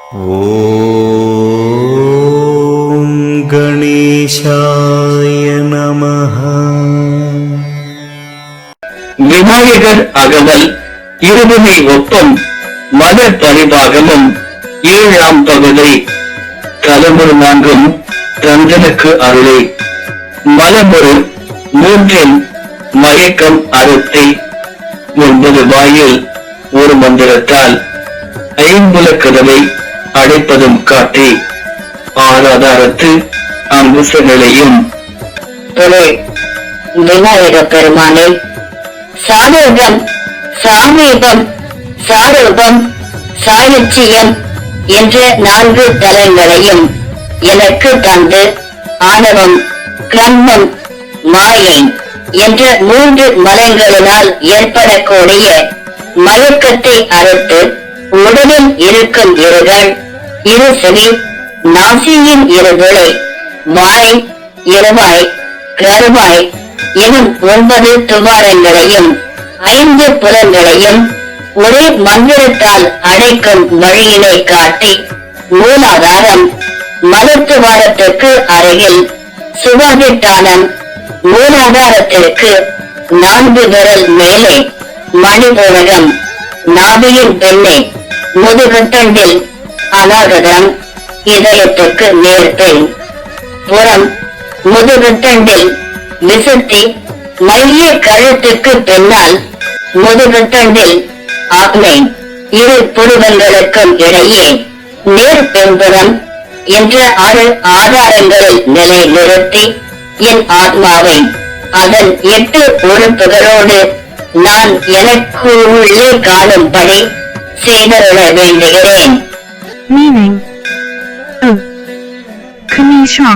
ஓம் கணேசாய நமஹ. விநாயகர் அகவல் இருவினை ஒப்பம் மத பரிபாகமும் 7ஆம் பகுதி. தலைமுறை 4 ரஞ்சனுக்கு அருளை மலமுறு 3 மயக்கம் அறுத்தை 9 வாயில் ஒரு மந்திரத்தால் ஐம்புலக்கதவை அடைப்பதும் காட்டி ஆராதாரத்து அங்குச நிலையும். விநாயக பெருமானே, சாரூபம், சாமீபம், சாரூபம், சாயுச்சியம் என்ற 4 தலங்களையும் எனக்கு தந்து ஆணவம், கிரம்மம், மாயை என்ற 3 மலங்களினால் ஏற்படக்கூடிய மயக்கத்தை அறுத்து உடலில் இருக்கும் இருகள், இருசெவி, நாசியின் இருவிளை, வாய், இருவாய், கருவாய் எனும் 9 துவாரங்களையும் 5 புலன்களையும் ஒரே மந்திரத்தால் அடைக்கும் வழியினை காட்டி மூலாதாரம், மலத்துவாரத்திற்கு அருகில் சுவாதிட்டானம், மூலாதாரத்திற்கு 4 விரல் மேலே மணிபூரகம், நாபியின் பெண்ணே முதுகுத்தண்டில் அநாகதம், இதயத்துக்கு நேர்பெண் புறம், முதுகுத்தண்டில் விசுத்தி, மைய கழுத்துக்கு பின்னால் முதுகுத்தண்டில் ஆக்னை, இரு புருவங்களுக்கும் இடையே நேர் பின்புறம் என்ற 6 ஆதாரங்களில் நிலை நிறுத்தி என் ஆத்மாவை அதன் 8 உறுப்புகளோடு நான் எனக்குள்ளே காணும்படி செய்தருள வேண்டுகிறேன். Meaning, O Ganesha,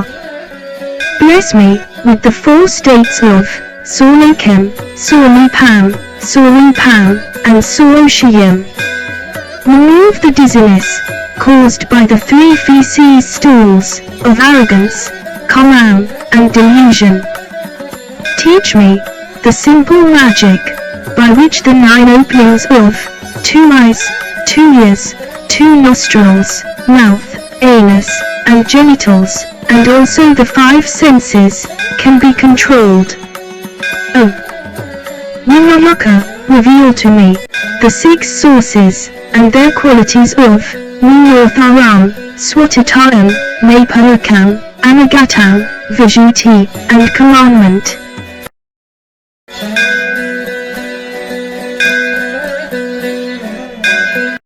bless me with the 4 states of Solikam, Solipam, Solipam, and Soloshiyam. Remove the dizziness caused by the 3 feces stools of arrogance, kamam, and delusion. Teach me the simple magic by which the 9 openings of 2 eyes, 2 ears, 2 nostrils, mouth, anus, and genitals, and also the 5 senses, can be controlled. O Niramaka, reveal to me the 6 sources and their qualities of Nirotharam, Swatataram, Naparakam, Anagatam, Vijhuti, and commandment.